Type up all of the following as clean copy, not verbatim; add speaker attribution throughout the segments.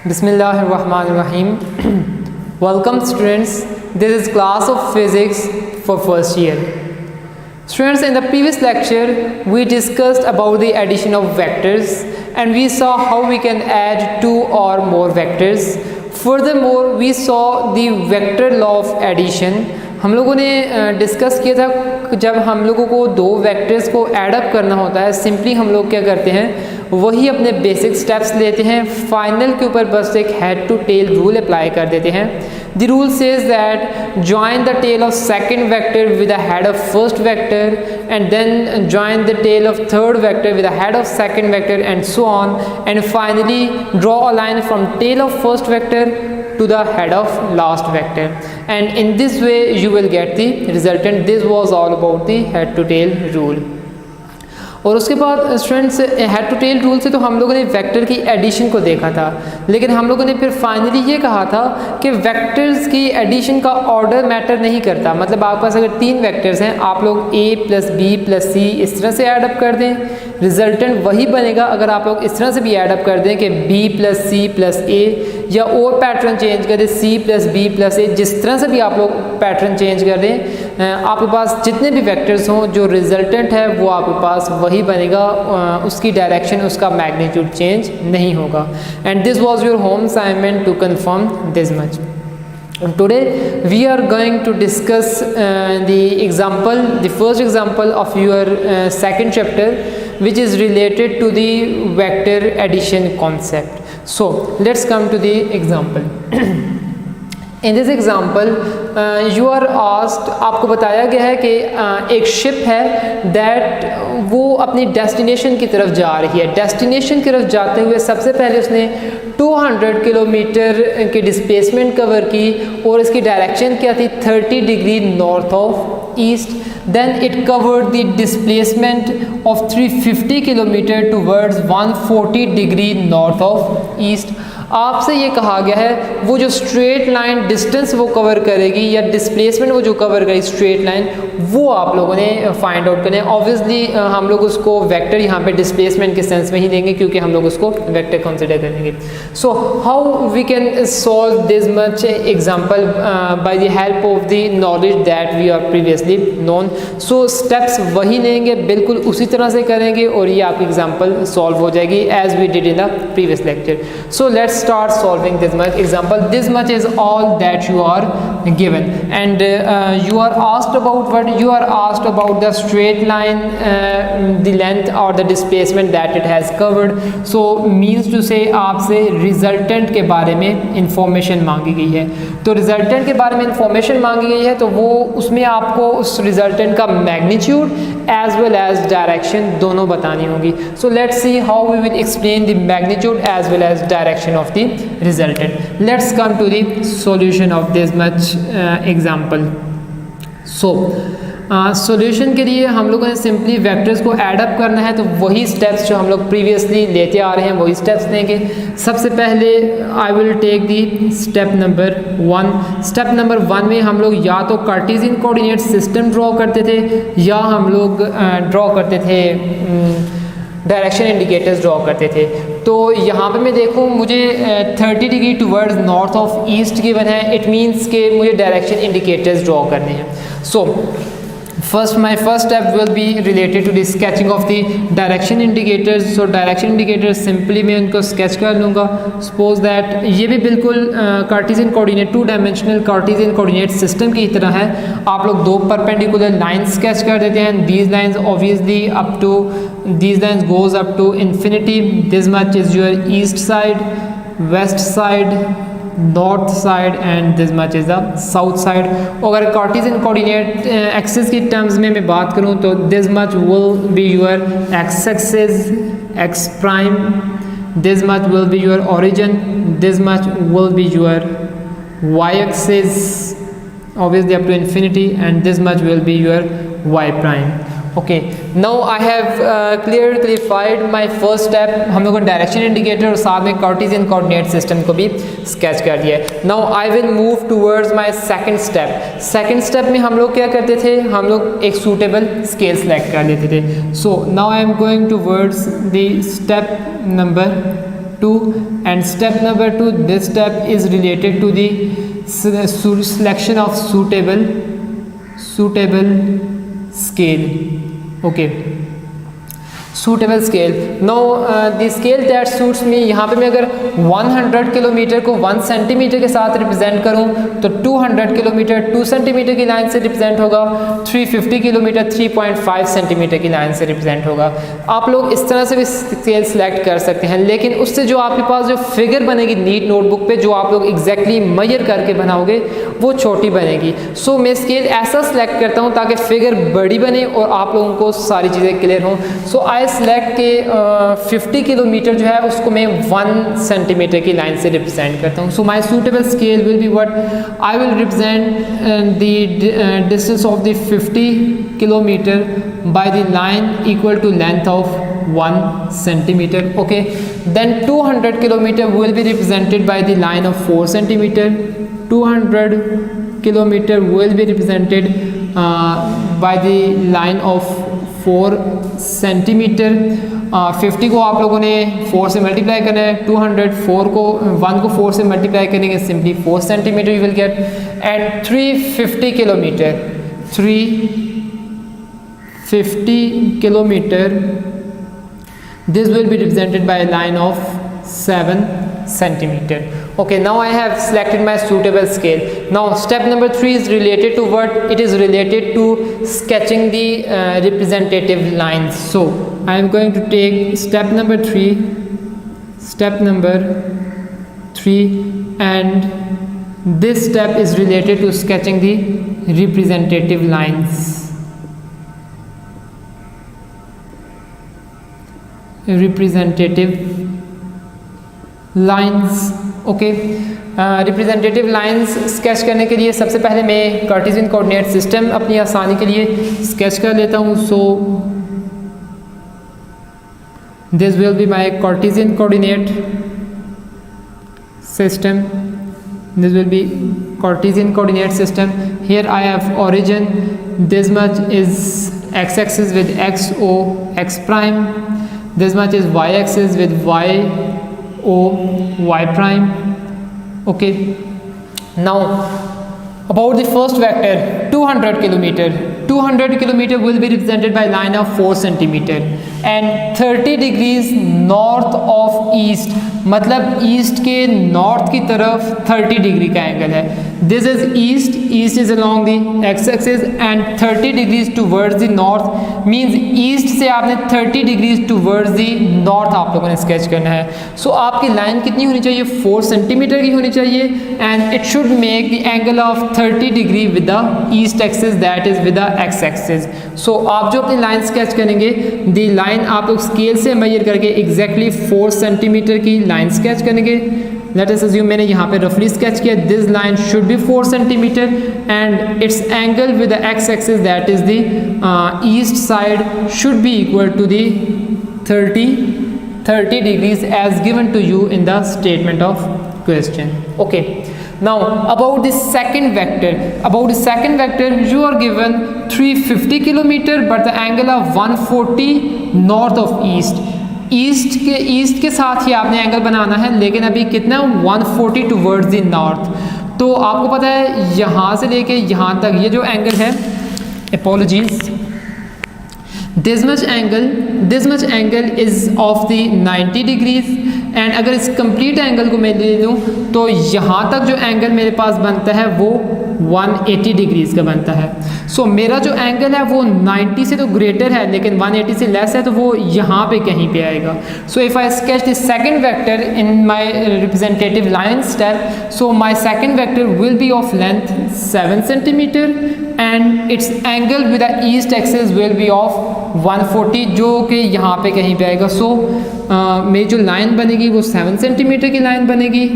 Speaker 1: Bismillahirrahmanirrahim. Welcome students. This is class of physics for first year. Students, in the previous lecture we discussed about the addition of vectors and we saw how we can add two or more vectors. Furthermore, we saw the vector law of addition. हम लोगों ने discuss किया था जब हम लोगों को दो वेक्टर्स को ऐड अप करना होता है, सिंपली हम लोग क्या करते हैं, वही अपने बेसिक स्टेप्स लेते हैं, फाइनल के ऊपर बस एक head to tail rule apply कर देते हैं. The rule says that join the tail of second vector with the head of first vector and then join the tail of third vector with the head of second vector and so on, and finally draw a line from tail of first vector to the head of last vector, and in this way you will get the resultant. This was all about the head to tail rule. और उसके बाद students head to tail rule से तो हम लोगों ने vector की addition को देखा था, लेकिन हम लोगों ने फिर फाइनली ये कहा था कि वेक्टर्स की एडिशन का ऑर्डर मैटर नहीं करता. मतलब आपके पास अगर तीन वेक्टर्स हैं, आप लोग a प्लस बी प्लस सी इस तरह से ऐड अप कर दें, रिजल्टेंट वही बनेगा. अगर आप लोग इस तरह से भी ऐड अप कर दें कि b plus c plus a, या और पैटर्न चेंज कर दें c plus b plus a, जिस तरह से भी आप लोग पैटर्न चेंज कर दें, आपके पास जितने भी वेक्टर्स हों जो रिजल्टेंट है वो आपके पास वही बनेगा, उसकी डायरेक्शन, उसका मैग्नीट्यूड चेंज नहीं होगा. And this was your home assignment to confirm this much. Today we are going to discuss the first example of your second chapter, which is related to the vector addition concept. So let's come to the example. In this example you are asked, आपको बताया गया है कि एक ship है that वो अपनी destination की तरफ जा रही है. डेस्टिनेशन की तरफ जाते हुए सबसे पहले उसने 200 किलोमीटर की डिस्प्लेसमेंट कवर की और इसकी डायरेक्शन क्या थी, 30 degree north of east. Then it covered the displacement of 350 kilometre towards 140 degree north of east. आपसे ये कहा गया है वो जो स्ट्रेट लाइन डिस्टेंस वो कवर करेगी या डिस्प्लेसमेंट वो जो कवर करेगी स्ट्रेट लाइन, वो आप लोगों ने फाइंड आउट करना है. ऑब्वियसली हम लोग उसको वेक्टर यहाँ पे डिस्प्लेसमेंट के सेंस में ही देंगे क्योंकि हम लोग उसको वेक्टर कंसिडर करेंगे. So how we can solve this much example by the help of the knowledge that we are previously known. सो स्टेप्स वही लेंगे, बिल्कुल उसी तरह से करेंगे और ये आपकी एग्जाम्पल सॉल्व हो जाएगी as we did in the previous lecture. So let's start solving this much example. This much is all that you are given, and you are asked about what? You are asked about the straight line, the length or the displacement that it has covered. So means to say आपसे resultant के बारे में information मांगी गई है. तो resultant के बारे में information मांगी गई है तो वो उसमें आपको उस resultant का magnitude as well as direction दोनों बतानी होगी. So let's see how we will explain the magnitude as well as direction of the resultant. Let's come to the solution of this much example. So solution के लिए हम लोगों ने simply vectors को add up करना है, तो वही स्टेप्स जो हम लोग प्रीवियसली लेते आ रहे हैं वही स्टेप्स लेंगे. सबसे पहले I will take the step number 1. Step number 1 में हम लोग या तो कार्टेशियन कोऑर्डिनेट सिस्टम ड्रॉ करते थे या हम लोग ड्रॉ करते थे डायरेक्शन इंडिकेटर्स ड्रॉ करते थे. तो यहाँ पे मैं देखूँ मुझे 30 degree towards north of east given है. इट मीन्स के मुझे डायरेक्शन इंडिकेटर्स ड्रॉ करने हैं. सो my first step will be related to the sketching of the direction indicators. So direction indicators simply मैं उनको sketch कर लूँगा. Suppose that ये भी बिल्कुल Cartesian coordinate 2 dimensional Cartesian coordinate system की तरह है. आप लोग दो परपेंडिकुलर लाइंस sketch कर देते हैं. These lines obviously these lines goes up to infinity. This much is your east side, west side, north side and this much is the south side. अगर कार्टेशियन कोऑर्डिनेट एक्सिस की terms में मैं बात करूं तो this much will be your x axis x prime, this much will be your origin, this much will be your y axis obviously up to infinity, and this much will be your y prime. Okay, now I have clarified my first step. हम लोगों ने direction indicator और साथ में Cartesian coordinate system को भी sketch कर दिया है. Now I will move towards my second step. Second step में हम लोग क्या करते थे, हम लोग एक सूटेबल स्केल सेलेक्ट कर लेते थे. So now I am going towards the step number 2, and step number 2, this step is related to the selection of suitable scale. Okay, suitable scale. Now the scale that suits me, यहाँ पे मैं अगर 100 kilometre को 1 centimetre के साथ represent करूँ तो 200 kilometre 2 centimetre की लाइन से रिप्रेजेंट होगा, 350 किलोमीटर 3.5 सेंटीमीटर की लाइन से रिप्रेजेंट होगा। आप लोग इस तरह से भी स्केल सेलेक्ट कर सकते हैं, लेकिन उससे जो आपके पास जो फिगर बनेगी नीट नोटबुक पे, जो आप लोग एग्जैक्टली मेजर करके बनाओगे, वो छोटी बनेगी। सो मैं स्केल ऐसा सेलेक्ट करता हूँ ताकि फिगर बड़ी बने और आप लोगों को सारी चीज़ें क्लियर हों। सो आई सेलेक्ट के 50 किलोमीटर जो है उसको मैं 1 सेंटीमीटर की लाइन से रिप्रेजेंट करता हूँ। So my suitable scale will be what, I will represent the distance of the 50 kilometre by the line equal to length of 1 centimeter. Okay, then 200 kilometer will be represented by the line of 4 centimeter. 200 kilometer will be represented by the line of 4 centimeter. 50 को आप लोगों ने 4 से multiply करना है, 204 को 1 को 4 से मल्टीप्लाई करेंगे, simply 4 centimetre you will get, and 350 kilometre 350 kilometer, this will be represented by a line of 7 centimeter. Okay, now I have selected my suitable scale. Now step number 3 is related to what? It is related to sketching the representative lines. So I am going to take step number 3, and this step is related to sketching the representative lines. Okay, representative lines sketch करने के लिए सबसे पहले मैं Cartesian coordinate system अपनी आसानी के लिए स्केच कर लेता हूँ. So this will be my Cartesian coordinate system. This will be Cartesian coordinate system. Here I have origin, this much is x-axis with x o x prime, this much is y-axis with y o y prime. Okay, now about the first vector, 200 kilometer. 200 kilometer will be represented by line of 4 centimeter and 30 degrees north of east, मतलब east के north की तरफ 30 degree का angle है. This is east, east is along the X axis and 30 degrees towards the north means east से आपने 30 degrees towards the north आप लोगों ने स्केच करना है. सो आपकी लाइन कितनी होनी चाहिए? 4 सेंटीमीटर की होनी चाहिए and it should make the angle of 30 degree with the east axis, that is with the X axis. So आप जो अपनी लाइन स्केच करेंगे, द लाइन आप लोग स्केल से मेजर करके एग्जैक्टली 4 सेंटीमीटर की लाइन स्केच करेंगे. लेट अस अज्यूम मैंने यहाँ पे रफली स्केच किया. This line should be 4 centimetre and its angle with the X axis that is the east side should be equal to the 30 degrees as given to you in the statement of question. Okay, now about the second vector. About the second vector, you are given 350 kilometer but the angle of 140 north of east. East के साथ ही आपने angle बनाना है, लेकिन अभी कितना 140 towards the north. तो आपको पता है यहाँ से लेके यहाँ तक ये जो एंगल है, apologies, this much angle is of the 90 degrees and अगर इस कंप्लीट एंगल को मैं ले लूँ तो यहाँ तक जो एंगल मेरे पास बनता है वो 180 डिग्रीज का बनता है. सो मेरा जो एंगल है वो 90 से तो ग्रेटर है लेकिन 180 से लेस है, तो वो यहाँ पे कहीं पे आएगा. So if I sketch the second vector in my representative line step, so my second vector will be of length 7 centimetre and its angle with the east axis will be of 140, जो कि यहाँ पे कहीं पे आएगा. सो मेरी जो line बनेगी वो 7 सेंटीमीटर की लाइन बनेगी,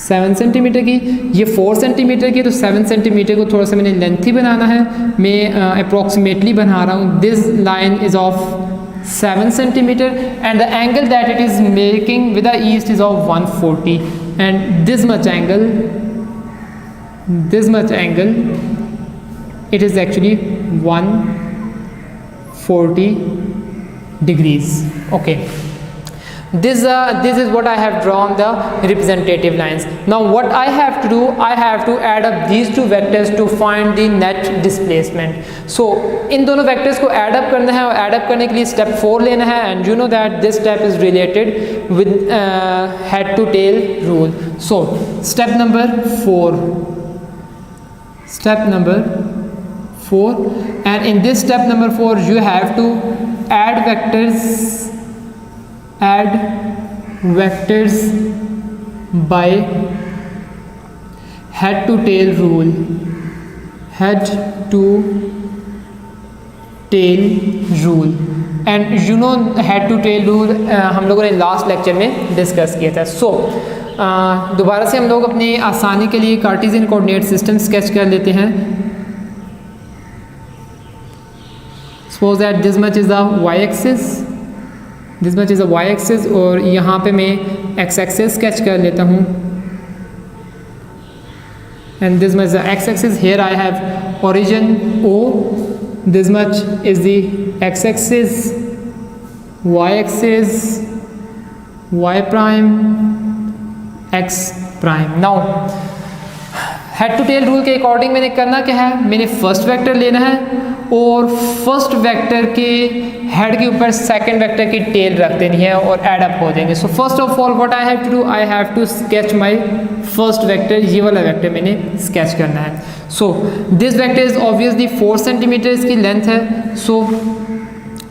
Speaker 1: 7 सेंटीमीटर की. ये 4 सेंटीमीटर की, तो 7 सेंटीमीटर को थोड़ा सा मैंने लेंथी बनाना है. मैं अप्रॉक्सीमेटली बना रहा हूँ. This line is of 7 centimetre and the angle that it is making with the east is of 140 and this much angle it is actually 140 degrees. Okay, This is what I have drawn the representative lines. Now what I have to do, I have to add up these two vectors to find the net displacement. So इन दोनों vectors को add up करना है और add up करने के लिए step 4 लेना है, and you know that this step is related with head to tail rule. So step number 4, and in this step number 4 you have to add vectors by head to tail rule. And you know head to tail rule हम लोगों ने last lecture में discuss किया था. सो दोबारा से हम लोग अपनी आसानी के लिए कार्टेशियन कोऑर्डिनेट सिस्टम स्केच कर लेते हैं. Suppose that this much is the y axis, और यहाँ पे मैं x एक्सिस स्केच कर लेता हूँ. And this much the x axis. Here I have origin O. This much is the x axis, y axis, y prime, x prime. Now head to tail rule के according मैंने करना क्या है, मैंने first vector लेना है और first vector के हेड के ऊपर सेकंड वेक्टर की टेल रख देनी है और एड अप हो जाएंगे. So first of all what I have to do, I have to sketch my first vector. ये वाला वेक्टर मैंने स्केच करना है. So this vector is obviously 4 centimetre इसकी लेंथ है. सो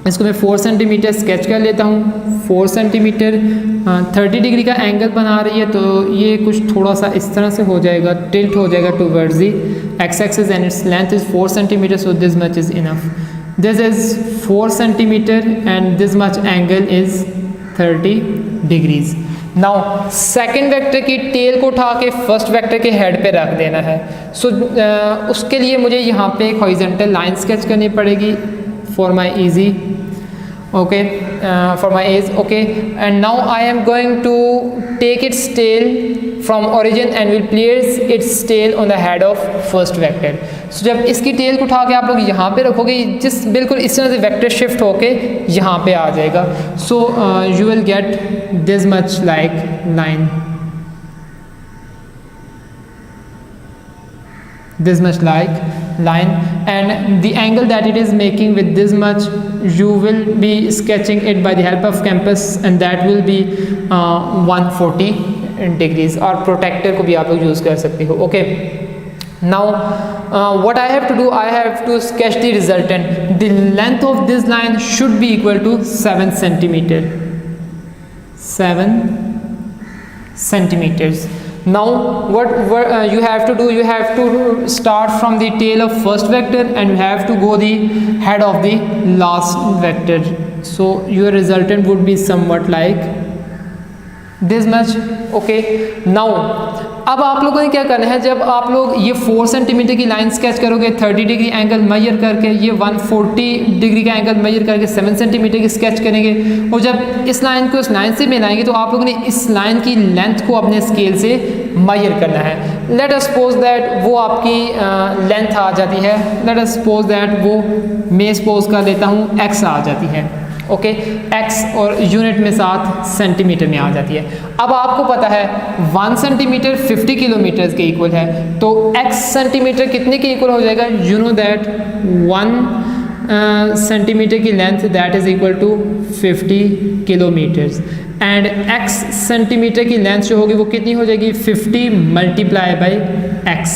Speaker 1: इसको मैं 4 सेंटीमीटर स्केच कर लेता हूँ. 4 सेंटीमीटर 30 डिग्री का एंगल बना रही है, तो ये कुछ थोड़ा सा इस तरह से हो जाएगा, टिल्ट हो जाएगा towards the x axis, and its length is 4 centimetre. So this much is enough. This is 4 centimetre and this much angle is 30 degrees. Now second vector की टेल को उठा के फर्स्ट वेक्टर के हेड पे रख देना है. सो उसके लिए मुझे यहाँ पे एक हॉरिजॉन्टल लाइन स्केच करनी पड़ेगी for my easy, okay, for my ease, okay. And now I am going to take its tail from origin and will place its tail on the head of first vector. So जब इसकी tell को उठा के आप लोग यहाँ पे रखोगे, जिस बिल्कुल इस तरह से वेक्टर शिफ्ट होके यहाँ पे आ जाएगा. So you will get this much like line, this much like line, and the angle that it is making with this much, you will be sketching it by the help of compass, and that will be 140 degrees. और protector को भी आप लोग use कर सकते हो. Okay, now what I have to do, I have to sketch the resultant. The length of this line should be equal to 7 centimeter. 7 centimeters. Now what you have to do, you have to start from the tail of first vector and you have to go the head of the last vector. So your resultant would be somewhat like this much. Okay, now अब आप लोगों ने क्या करना है, जब आप लोग ये 4 सेंटीमीटर की लाइन स्केच करोगे 30 डिग्री एंगल मेजर करके, ये 140 डिग्री का एंगल मेजर करके 7 सेंटीमीटर की स्केच करेंगे, और जब इस लाइन को इस लाइन से मिलाएंगे तो आप लोगों ने इस लाइन की लेंथ को अपने स्केल से मेजर करना है. लेट अस सपोज दैट वो आपकी लेंथ आ जाती है, लेट अस सपोज दैट वो मैं सपोज कर लेता हूँ x आ जाती है. ओके, x और यूनिट में साथ सेंटीमीटर में आ जाती है. अब आपको पता है 1 सेंटीमीटर 50 किलोमीटर के इक्वल है, तो x सेंटीमीटर कितने के इक्वल हो जाएगा, यू नो दैट 1 सेंटीमीटर की length that is equal to 50 kilometres, and x centimetre की लेंथ जो होगी वो कितनी हो जाएगी, 50 multiply by x,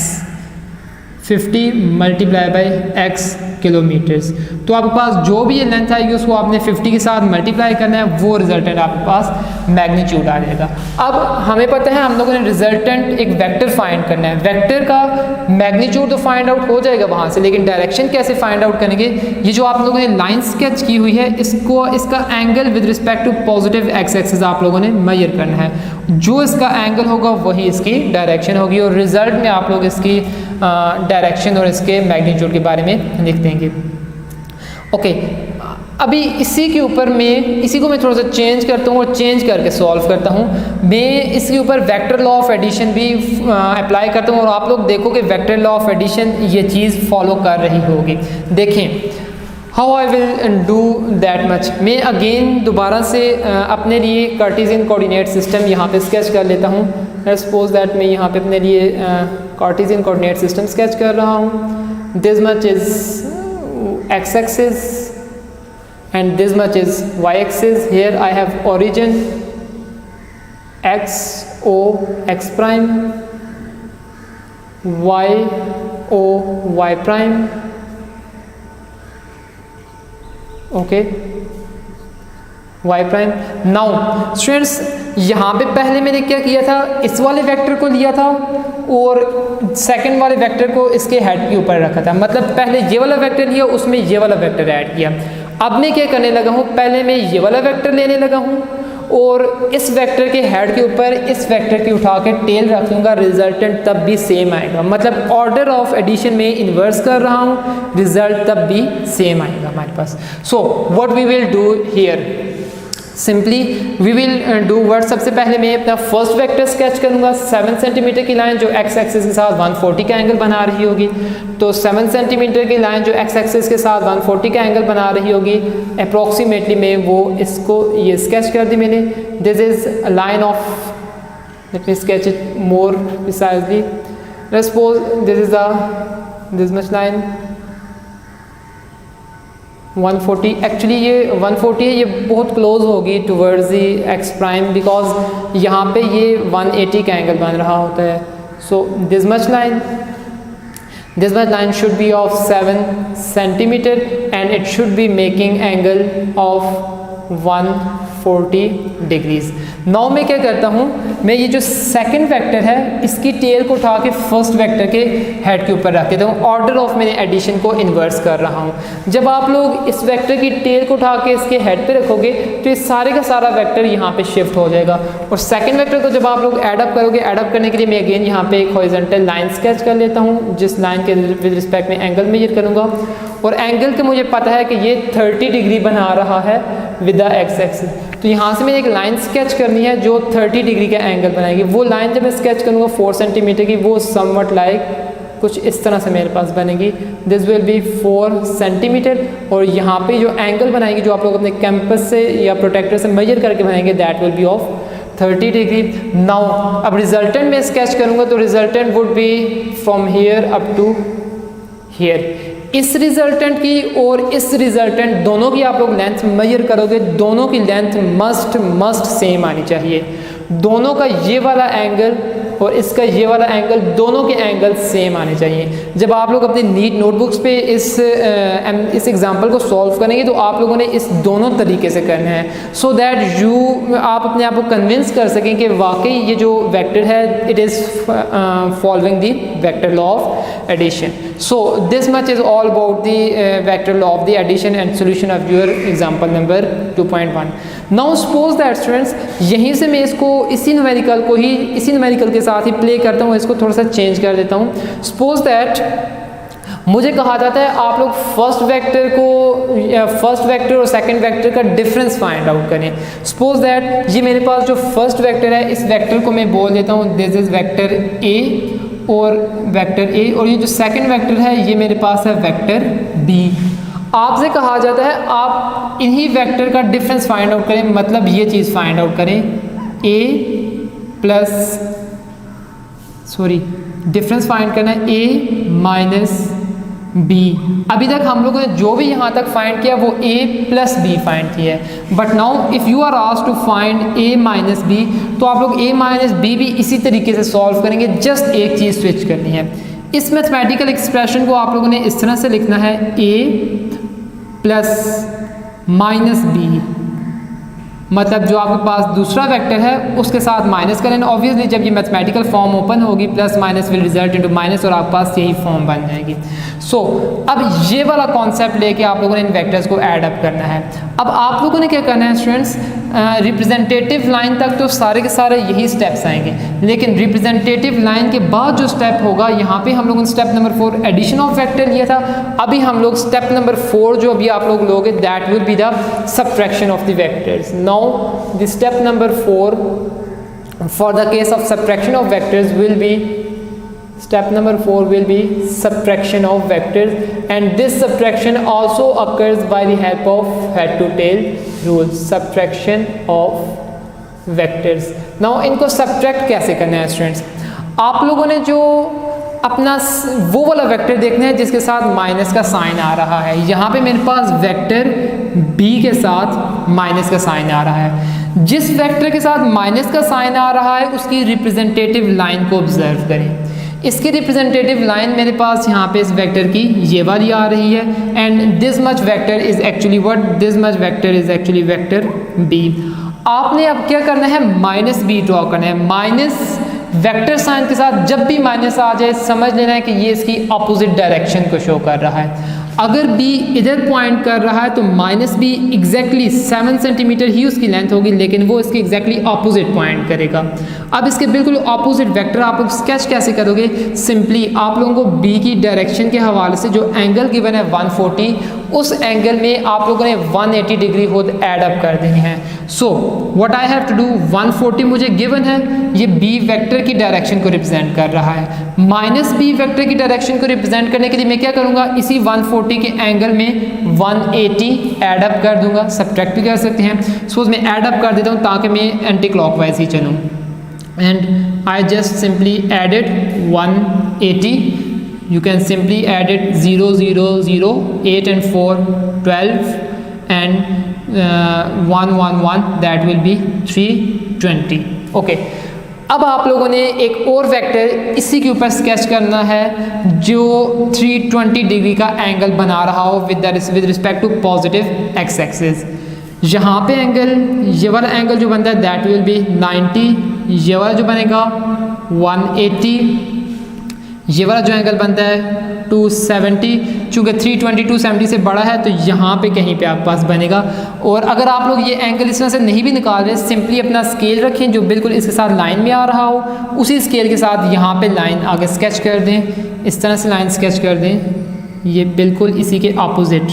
Speaker 1: 50 multiply by x kilometres. तो आपके पास जो भी ये लेंथ आएगी उसको आपने 50 के साथ मल्टीप्लाई करना है, वो रिजल्टेंट आपके पास मैग्नीट्यूड आ जाएगा. अब हमें पता है हम लोगों ने रिजल्टेंट एक वेक्टर फाइंड करना है. वेक्टर का मैग्नीट्यूड तो फाइंड आउट हो जाएगा वहाँ से, लेकिन डायरेक्शन कैसे फाइंड आउट करेंगे, ये जो आप लोगों ने लाइन स्केच की हुई है इसका angle with respect to positive x axis आप लोगों ने मेजर करना है. जो इसका एंगल होगा वही इसकी डायरेक्शन होगी, और रिजल्ट में आप लोग इसकी डायरेक्शन और इसके मैग्नीट्यूड के बारे में लिख देंगे. ओके, अभी इसी के ऊपर इसी को मैं थोड़ा सा चेंज करता हूँ और चेंज करके सॉल्व करता हूँ. मैं इसके ऊपर वेक्टर लॉ ऑफ एडिशन भी अप्लाई करता हूँ, और आप लोग देखो कि वेक्टर लॉ ऑफ एडिशन ये चीज़ फॉलो कर रही होगी. देखें, how I will do that much, मैं अगेन दोबारा से अपने लिए कार्टेशियन कोऑर्डिनेट सिस्टम यहाँ पे स्केच कर लेता हूँ। लेट्स सपोज दैट मैं यहाँ पे अपने लिए कार्टेशियन कोऑर्डिनेट सिस्टम स्केच कर रहा हूँ। This much is x axis and this much is y axis. Here I have origin x o x prime, y o y prime, okay, y prime. Now students, यहाँ पे पहले मैंने क्या किया था, इस वाले वेक्टर को लिया था और सेकंड वाले वेक्टर को इसके हेड के ऊपर रखा था। मतलब पहले ये वाला वेक्टर लिया, उसमें ये वाला वेक्टर ऐड किया। अब मैं क्या करने लगा हूँ, पहले मैं ये वाला वेक्टर लेने लगा हूँ और इस वेक्टर के हेड के ऊपर इस वेक्टर की उठा के टेल रख लूँगा, रिजल्टेंट तब भी सेम आएगा। मतलब ऑर्डर ऑफ एडिशन में इन्वर्स कर रहा हूँ, रिजल्ट तब भी सेम आएगा हमारे पास। So what we will do here, simply we will do word. सबसे पहले मैं अपना फर्स्ट वेक्टर स्केच करूंगा, 7 सेंटीमीटर की लाइन जो एक्स एक्सिस के साथ 140 का एंगल बना रही होगी। तो 7 सेंटीमीटर की लाइन जो एक्स एक्सिस के साथ 140 का एंगल बना रही होगी, अप्रॉक्सीमेटली मैं वो इसको ये स्केच कर दी मैंने। This is a line of, let me sketch it more precisely. Let's suppose this is this much line 140, actually ये 140 है, ये बहुत क्लोज होगी towards the ex prime, because यहाँ पे ये 180 का एंगल बन रहा होता है। So this much line should B of 7 centimetre and it should be making angle of 140 degrees. Now मैं क्या करता हूँ, मैं ये जो सेकंड वेक्टर है इसकी टेल को उठा के फर्स्ट वेक्टर के हेड के ऊपर रख देता हूँ। ऑर्डर ऑफ मैंने एडिशन को इन्वर्स कर रहा हूँ। जब आप लोग इस वेक्टर की टेल को उठा के इसके हेड पे रखोगे तो ये सारे का सारा वेक्टर यहाँ पे शिफ्ट हो जाएगा। और सेकंड वेक्टर को जब आप लोग एडअप करोगे, एडअप करने के लिए मैं अगेन यहाँ पे एक हॉरिजॉन्टल लाइन स्केच कर लेता हूँ, जिस लाइन के विद रिस्पेक्ट में एंगल मेजर करूँगा। और एंगल का मुझे पता है कि ये 30 डिग्री बना रहा है विद द एक्स एक्सिस। तो यहाँ से मैंने एक लाइन स्केच करनी है जो 30 डिग्री का एंगल बनाएगी। वो लाइन जब मैं स्केच करूँगा 4 सेंटीमीटर की, वो समवट लाइक कुछ इस तरह से मेरे पास बनेगी। This will be 4 centimetre. और यहाँ पे जो एंगल बनाएगी, जो आप लोग अपने कैंपस से या प्रोटेक्टर से मेजर करके बनाएंगे, that will be of 30 degree. Now अब रिजल्टेंट में स्केच करूँगा तो resultant would be from here up to here. इस रिजल्टेंट की और इस रिजल्टेंट दोनों की आप लोग लेंथ मेजर करोगे, दोनों की लेंथ मस्ट सेम आनी चाहिए। दोनों का ये वाला एंगल और इसका ये वाला एंगल, दोनों के एंगल सेम आने चाहिए। जब आप लोग अपनी नीट नोटबुक्स पे इस एग्जांपल को सॉल्व करेंगे तो आप लोगों ने इस दोनों तरीके से करना है, सो दैट आप अपने आप को कन्विंस कर सकें कि वाकई ये जो वेक्टर है it is following the vector law of addition. So this much is all about the vector law of the addition and solution of your example number 2.1। Now suppose that students, यहीं से मैं इसको इसी numerical के साथ ही play करता हूँ, इसको थोड़ा सा चेंज कर देता हूँ। सपोज दैट मुझे कहा जाता है आप लोग फर्स्ट वेक्टर और सेकंड वेक्टर का डिफरेंस फाइंड आउट करें। सपोज दैट ये मेरे पास जो फर्स्ट वेक्टर है, इस वेक्टर को मैं बोल देता हूँ दिस इज वेक्टर ए और वेक्टर ए, और ये जो सेकंड वेक्टर है ये मेरे पास है वेक्टर बी। आपसे कहा जाता है आप इन्हीं वेक्टर का डिफरेंस फाइंड आउट करें, मतलब ये चीज़ फाइंड आउट करें डिफरेंस फाइंड करना है a माइनस बी। अभी तक हम लोगों ने जो भी यहाँ तक फाइंड किया वो a प्लस बी फाइंड किया है, but now if you are asked to find a minus b तो आप लोग a माइनस बी भी इसी तरीके से सॉल्व करेंगे, जस्ट एक चीज़ स्विच करनी है। इस मैथमेटिकल एक्सप्रेशन को आप लोगों ने इस तरह से लिखना है a प्लस माइनस बी, मतलब जो आपके पास दूसरा वेक्टर है उसके साथ माइनस करें। ऑब्वियसली जब ये मैथमेटिकल फॉर्म ओपन होगी plus minus will result into minus और आपके पास यही फॉर्म बन जाएगी। सो अब ये वाला कॉन्सेप्ट लेके आप लोगों ने इन वेक्टर्स को ऐड अप करना है। अब आप लोगों ने क्या करना है स्टूडेंट्स, रिप्रेजेंटेटिव लाइन तक तो सारे के सारे यही स्टेप्स आएंगे, लेकिन रिप्रेजेंटेटिव लाइन के बाद जो स्टेप होगा, यहाँ पे हम लोगों ने step number 4 addition of vector लिया था, अभी हम लोग स्टेप नंबर 4 जो अभी आप लोग लोगे that will be the subtraction of the vectors. Now the step number 4 for the case of subtraction of vectors will be Step number 4 will be subtraction of vectors, and this subtraction also occurs by the help of head to tail rule. Subtraction of vectors. Now इनको subtract कैसे करना है students? आप लोगों ने जो अपना वो वाला वेक्टर देखना है जिसके साथ माइनस का साइन आ रहा है। यहाँ पे मेरे पास वेक्टर b के साथ माइनस का साइन आ रहा है। जिस वेक्टर के साथ माइनस का साइन आ रहा है उसकी रिप्रेजेंटेटिव लाइन को ऑब्जर्व करें। इसकी रिप्रेजेंटेटिव लाइन मेरे पास यहाँ पे इस वेक्टर की ये वाली आ रही है, and this much vector is actually what, this much vector is actually vector b। आपने अब क्या करना है, माइनस b ड्रॉ करना है। माइनस वेक्टर साइन के साथ जब भी माइनस आ जाए समझ लेना है कि ये इसकी अपोजिट डायरेक्शन को शो कर रहा है। अगर b इधर पॉइंट कर रहा है तो माइनस b एग्जैक्टली 7 सेंटीमीटर ही उसकी लेंथ होगी, लेकिन वो इसके एग्जैक्टली ऑपोजिट पॉइंट करेगा। अब इसके बिल्कुल ऑपोजिट वेक्टर आप लोग स्केच कैसे करोगे? सिंपली आप लोगों को b की डायरेक्शन के हवाले से जो एंगल गिवन है 140, उस एंगल में आप लोगों ने 180 डिग्री खुद एड अप कर देनी है। So what I have to do, 140 मुझे गिवन है, ये b वेक्टर की डायरेक्शन को रिप्रेजेंट कर रहा है। माइनस b वेक्टर की डायरेक्शन को रिप्रेजेंट करने के लिए मैं क्या करूंगा, इसी 140 के एंगल में 180 एड अप कर दूंगा। सब्ट्रैक्ट भी कर सकते हैं। सपोज मैं एड अप कर देता हूँ ताकि मैं एंटी क्लॉकवाइज ही चलूँ, and I just simply added 180। You can simply add it 0, 0, 0, 8 and 4, 12, and 1, 1, 1, that will be 320. Okay. अब आप लोगों ने एक और वेक्टर इसी के ऊपर स्केच करना है जो 320 डिग्री का एंगल बना रहा हो with respect to positive x axis. यहाँ पे एंगल, ये वाला एंगल जो बनता है दैट विल बी 90, ये वाला जो बनेगा 180, ये वाला जो एंगल बनता है 270। चूँकि 320 270 से बड़ा है तो यहाँ पे कहीं पे आपके पास बनेगा। और अगर आप लोग ये एंगल इस तरह से नहीं भी निकाल रहे, सिंपली अपना स्केल रखें जो बिल्कुल इसके साथ लाइन में आ रहा हो, उसी स्केल के साथ यहाँ पे लाइन आगे स्केच कर दें। इस तरह से लाइन स्केच कर दें, ये बिल्कुल इसी के अपोजिट।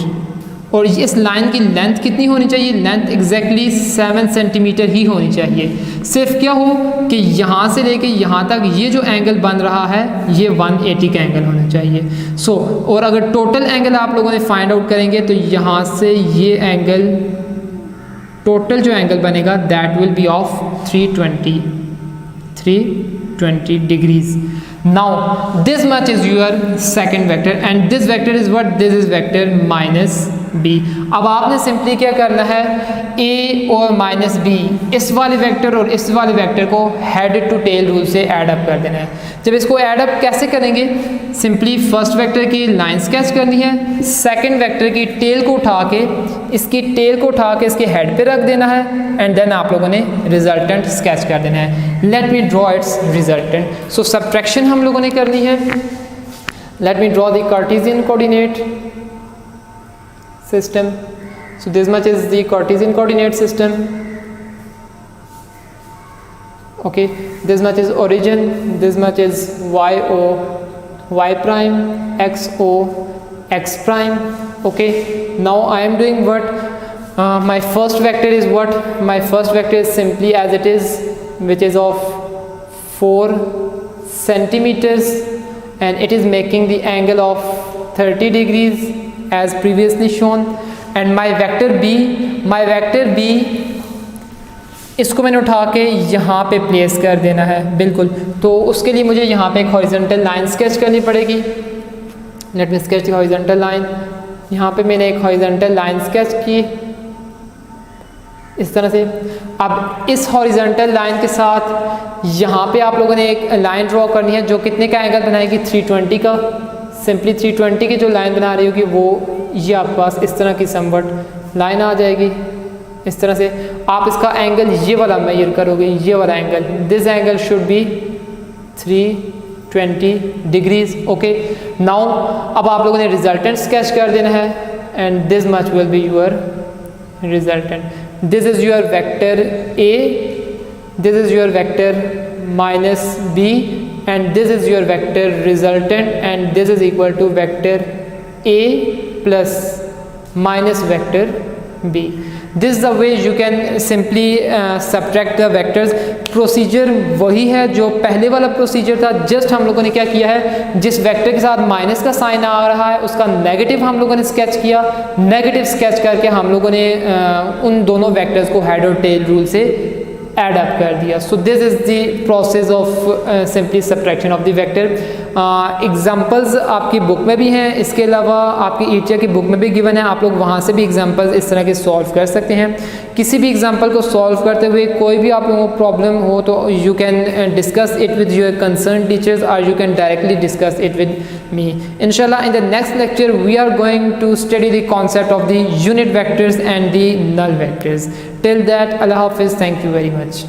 Speaker 1: और इस लाइन की लेंथ कितनी होनी चाहिए? लेंथ एग्जैक्टली 7 सेंटीमीटर ही होनी चाहिए। सिर्फ क्या हो कि यहाँ से लेके यहाँ तक ये जो एंगल बन रहा है ये 180 का एंगल होना चाहिए। सो और अगर टोटल एंगल आप लोगों ने फाइंड आउट करेंगे तो यहाँ से ये एंगल, टोटल जो एंगल बनेगा that will be of 320 degrees. Now this much is your second vector and this vector is what? This is vector minus b. अब आपने सिंपली क्या करना है, a और माइनस b, इस वाले वेक्टर और इस वाले वेक्टर को हेड टू टेल रूल से ऐड अप कर देना है। जब इसको ऐड अप कैसे करेंगे, सिंपली फर्स्ट वेक्टर की लाइन स्केच करनी है, सेकंड वेक्टर की टेल को उठा के, इसकी टेल को उठा के इसके हेड पे रख देना है, एंड देन आप लोगों ने रिजल्टेंट स्केच कर देना है। Let me draw it's resultant. So subtraction हम लोगों ने करनी है। Let me draw the Cartesian coordinate system. So this much is the Cartesian coordinate system. Okay, this much is origin, this much is y-o, y prime, x-o, x prime. Okay, now I am doing what? My first vector is what? My first vector is simply as it is, which is of 4 centimeters, and it is making the angle of 30 degrees as previously shown. And my vector b, इसको मैंने उठा के यहाँ पे place कर देना है बिल्कुल। तो उसके लिए मुझे यहाँ पे एक हॉरिजॉन्टल लाइन स्केच करनी पड़ेगी। Let me sketch the horizontal line. यहाँ पे मैंने एक हॉरिजॉन्टल लाइन स्केच की इस तरह से। अब इस हॉरिजॉन्टल लाइन के साथ यहाँ पे आप लोगों ने एक लाइन ड्रॉ करनी है जो कितने का एंगल बनाएगी, 320 का। सिंपली 320 की जो लाइन बना रही होगी वो ये आपके पास इस तरह की समवट लाइन आ जाएगी। इस तरह से आप इसका एंगल ये वाला मेजर करोगे, ये वाला angle, this angle should be 320 degrees. Okay, now अब आप लोगों ने रिजल्टेंट स्केच कर देना है, and this much will be your resultant. This is your vector a, this is your vector minus b, and this is your vector resultant, and this is equal to vector a plus minus vector b. This the way you can simply subtract the vectors. Procedure वही है जो पहले वाला procedure था, just हम लोगों ने क्या किया है, जिस वेक्टर के साथ माइनस का साइन आ रहा है उसका नेगेटिव हम लोगों ने स्केच किया, नेगेटिव स्केच करके हम लोगों ने उन दोनों वेक्टर्स को हेड और टेल रूल से एड अप कर दिया। So this is the process of simply subtraction of the vector. Examples आपकी बुक में भी हैं, इसके अलावा आपकी ईटीआर की बुक में भी गिवन है, आप लोग वहाँ से भी एग्जांपल्स इस तरह के सॉल्व कर सकते हैं। किसी भी एग्जांपल को सॉल्व करते हुए कोई भी आप लोगों को प्रॉब्लम हो तो you can discuss it with your concern teachers और you can directly discuss it with me. इंशाल्लाह in the next lecture we are going to study the concept of the unit vectors and the null vectors. Till that, Allah Hafiz, thank you very much.